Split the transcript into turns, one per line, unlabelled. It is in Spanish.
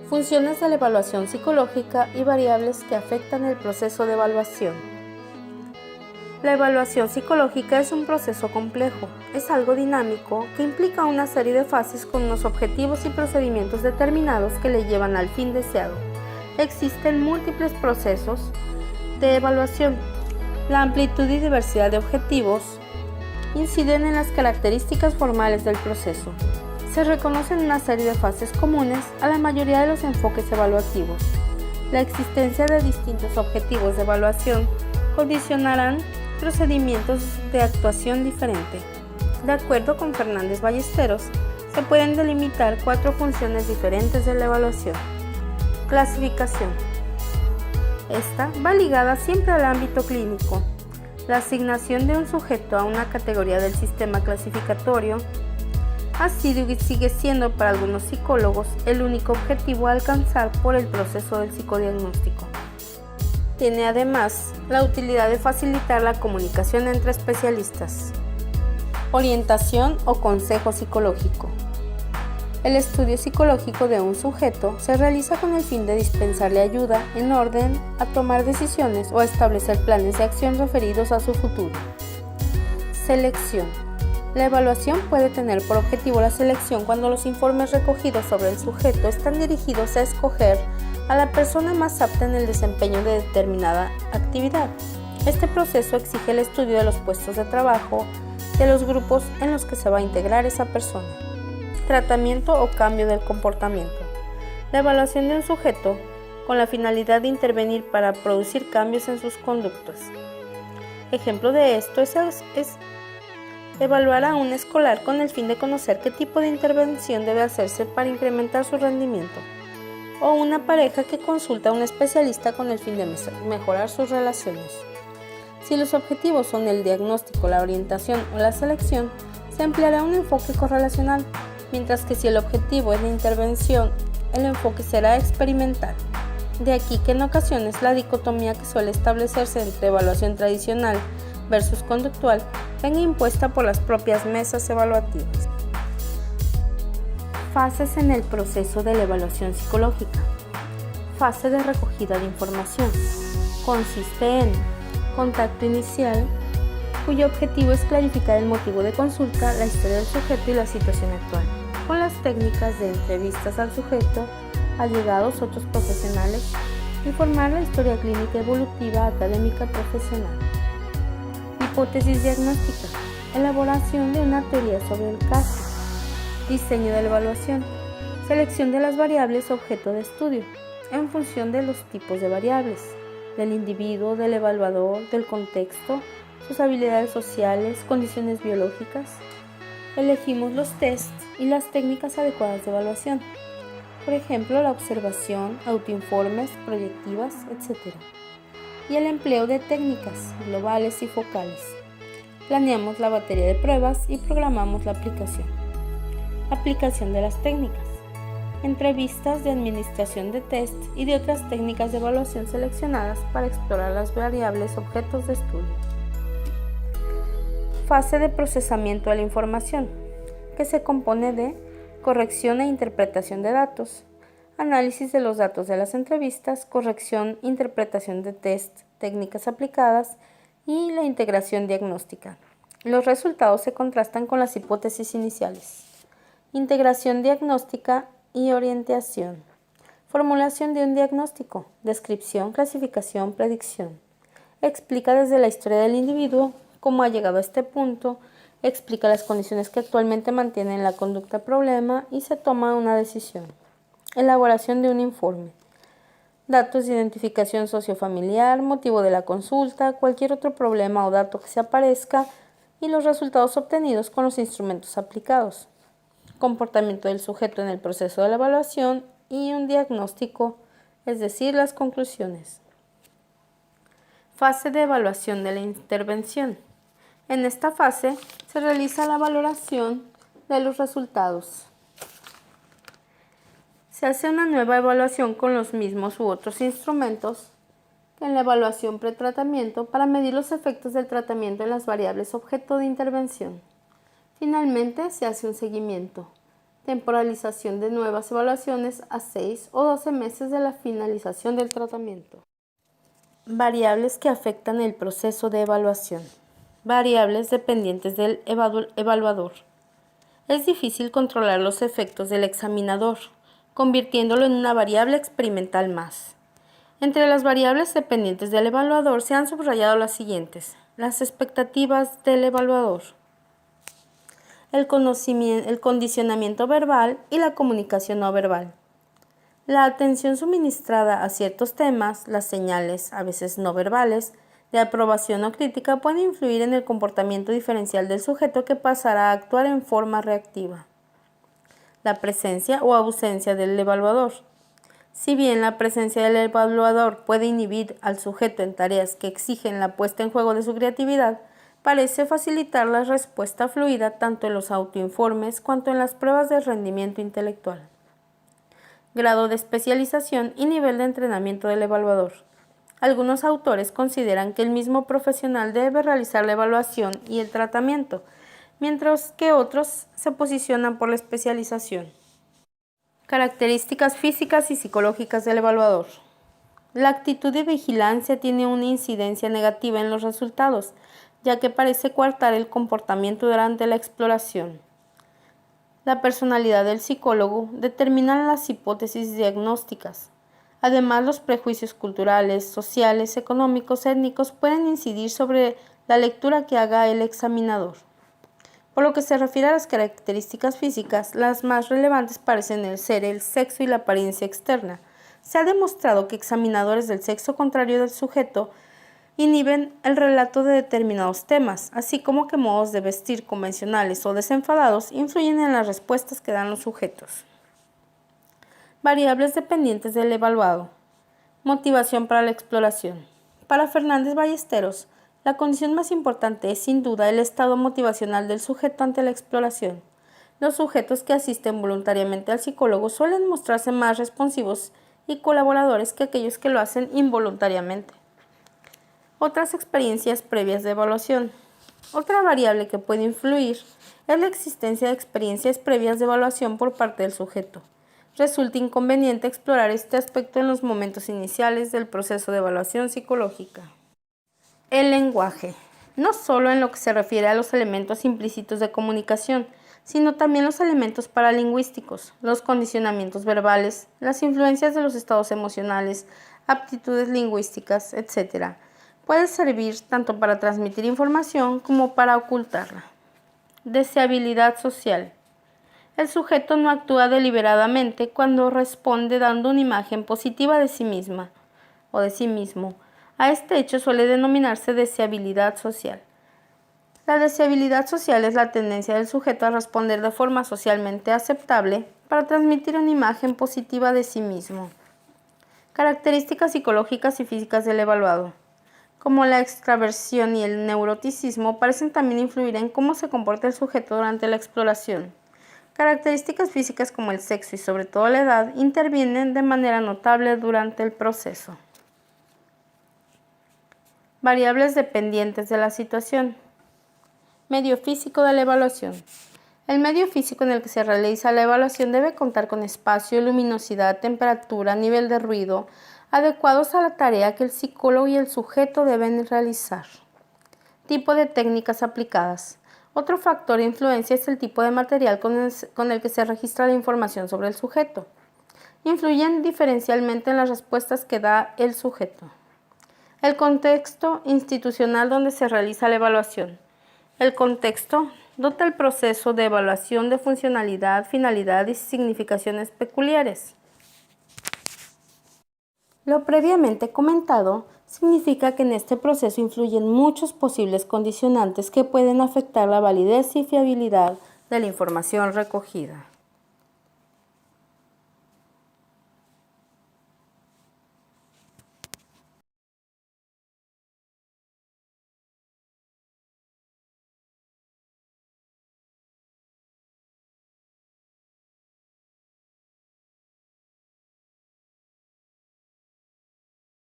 Funciones de la evaluación psicológica y variables que afectan el proceso de evaluación. La evaluación psicológica es un proceso complejo, es algo dinámico que implica una serie de fases con unos objetivos y procedimientos determinados que le llevan al fin deseado. Existen múltiples procesos de evaluación. La amplitud y diversidad de objetivos inciden en las características formales del proceso. Se reconocen una serie de fases comunes a la mayoría de los enfoques evaluativos. La existencia de distintos objetivos de evaluación condicionarán procedimientos de actuación diferente. De acuerdo con Fernández Ballesteros, se pueden delimitar 4 funciones diferentes de la evaluación. Clasificación. Esta va ligada siempre al ámbito clínico. La asignación de un sujeto a una categoría del sistema clasificatorio ha sido y sigue siendo para algunos psicólogos el único objetivo a alcanzar por el proceso del psicodiagnóstico. Tiene además la utilidad de facilitar la comunicación entre especialistas. Orientación o consejo psicológico. El estudio psicológico de un sujeto se realiza con el fin de dispensarle ayuda en orden a tomar decisiones o a establecer planes de acción referidos a su futuro. Selección. La evaluación puede tener por objetivo la selección cuando los informes recogidos sobre el sujeto están dirigidos a escoger a la persona más apta en el desempeño de determinada actividad. Este proceso exige el estudio de los puestos de trabajo de los grupos en los que se va a integrar esa persona. Tratamiento o cambio del comportamiento. La evaluación de un sujeto con la finalidad de intervenir para producir cambios en sus conductas. Ejemplo de esto es evaluar a un escolar con el fin de conocer qué tipo de intervención debe hacerse para incrementar su rendimiento, o una pareja que consulta a un especialista con el fin de mejorar sus relaciones. Si los objetivos son el diagnóstico, la orientación o la selección, se empleará un enfoque correlacional, mientras que si el objetivo es la intervención, el enfoque será experimental. De aquí que en ocasiones la dicotomía que suele establecerse entre evaluación tradicional versus conductual venga impuesta por las propias mesas evaluativas. Fases en el proceso de la evaluación psicológica. Fase de recogida de información. Consiste en contacto inicial, cuyo objetivo es clarificar el motivo de consulta, la historia del sujeto y la situación actual, con las técnicas de entrevistas al sujeto, allegados, otros profesionales, informar la historia clínica evolutiva, académica, profesional. Hipótesis diagnóstica. Elaboración de una teoría sobre el caso. Diseño de la evaluación. Selección de las variables objeto de estudio, en función de los tipos de variables, del individuo, del evaluador, del contexto, sus habilidades sociales, condiciones biológicas. Elegimos los tests y las técnicas adecuadas de evaluación, por ejemplo, la observación, autoinformes, proyectivas, etc. Y el empleo de técnicas globales y focales. Planeamos la batería de pruebas y programamos la aplicación. Aplicación de las técnicas. Entrevistas de administración de test y de otras técnicas de evaluación seleccionadas para explorar las variables objetos de estudio. Fase de procesamiento de la información, que se compone de corrección e interpretación de datos, análisis de los datos de las entrevistas, corrección, interpretación de test, técnicas aplicadas y la integración diagnóstica. Los resultados se contrastan con las hipótesis iniciales. Integración diagnóstica y orientación. Formulación de un diagnóstico, descripción, clasificación, predicción. Explica desde la historia del individuo cómo ha llegado a este punto, explica las condiciones que actualmente mantienen la conducta problema y se toma una decisión. Elaboración de un informe. Datos de identificación sociofamiliar, motivo de la consulta, cualquier otro problema o dato que se aparezca y los resultados obtenidos con los instrumentos aplicados. Comportamiento del sujeto en el proceso de la evaluación y un diagnóstico, es decir, las conclusiones. Fase de evaluación de la intervención. En esta fase se realiza la valoración de los resultados. Se hace una nueva evaluación con los mismos u otros instrumentos que en la evaluación pretratamiento para medir los efectos del tratamiento en las variables objeto de intervención. Finalmente, se hace un seguimiento. temporalización de nuevas evaluaciones a 6 o 12 meses de la finalización del tratamiento. Variables que afectan el proceso de evaluación. Variables dependientes del evaluador. Es difícil controlar los efectos del examinador, convirtiéndolo en una variable experimental más. Entre las variables dependientes del evaluador se han subrayado las siguientes: las expectativas del evaluador, el condicionamiento verbal y la comunicación no verbal. La atención suministrada a ciertos temas, las señales, a veces no verbales, de aprobación o crítica pueden influir en el comportamiento diferencial del sujeto que pasará a actuar en forma reactiva. La presencia o ausencia del evaluador. Si bien la presencia del evaluador puede inhibir al sujeto en tareas que exigen la puesta en juego de su creatividad, parece facilitar la respuesta fluida tanto en los autoinformes cuanto en las pruebas de rendimiento intelectual. Grado de especialización y nivel de entrenamiento del evaluador. Algunos autores consideran que el mismo profesional debe realizar la evaluación y el tratamiento, mientras que otros se posicionan por la especialización. Características físicas y psicológicas del evaluador. La actitud de vigilancia tiene una incidencia negativa en los resultados, ya que parece coartar el comportamiento durante la exploración. La personalidad del psicólogo determina las hipótesis diagnósticas. Además, los prejuicios culturales, sociales, económicos, étnicos pueden incidir sobre la lectura que haga el examinador. Por lo que se refiere a las características físicas, las más relevantes parecen ser el sexo y la apariencia externa. Se ha demostrado que examinadores del sexo contrario del sujeto inhiben el relato de determinados temas, así como que modos de vestir convencionales o desenfadados influyen en las respuestas que dan los sujetos. Variables dependientes del evaluado. Motivación para la exploración. Para Fernández Ballesteros, la condición más importante es sin duda el estado motivacional del sujeto ante la exploración. Los sujetos que asisten voluntariamente al psicólogo suelen mostrarse más responsivos y colaboradores que aquellos que lo hacen involuntariamente. Otras experiencias previas de evaluación. Otra variable que puede influir es la existencia de experiencias previas de evaluación por parte del sujeto. Resulta inconveniente explorar este aspecto en los momentos iniciales del proceso de evaluación psicológica. El lenguaje. No solo en lo que se refiere a los elementos implícitos de comunicación, sino también los elementos paralingüísticos, los condicionamientos verbales, las influencias de los estados emocionales, aptitudes lingüísticas, etc. Puede servir tanto para transmitir información como para ocultarla. Deseabilidad social. El sujeto no actúa deliberadamente cuando responde dando una imagen positiva de sí misma o de sí mismo. A este hecho suele denominarse deseabilidad social. La deseabilidad social es la tendencia del sujeto a responder de forma socialmente aceptable para transmitir una imagen positiva de sí mismo. Características psicológicas y físicas del evaluado. Como la extraversión y el neuroticismo, parecen también influir en cómo se comporta el sujeto durante la exploración. Características físicas como el sexo y sobre todo la edad intervienen de manera notable durante el proceso. Variables dependientes de la situación. Medio físico de la evaluación. El medio físico en el que se realiza la evaluación debe contar con espacio, luminosidad, temperatura, nivel de ruido, adecuados a la tarea que el psicólogo y el sujeto deben realizar. Tipo de técnicas aplicadas. Otro factor de influencia es el tipo de material con el que se registra la información sobre el sujeto. Influyen diferencialmente en las respuestas que da el sujeto. El contexto institucional donde se realiza la evaluación. El contexto dota el proceso de evaluación de funcionalidad, finalidad y significaciones peculiares. Lo previamente comentado significa que en este proceso influyen muchos posibles condicionantes que pueden afectar la validez y fiabilidad de la información recogida.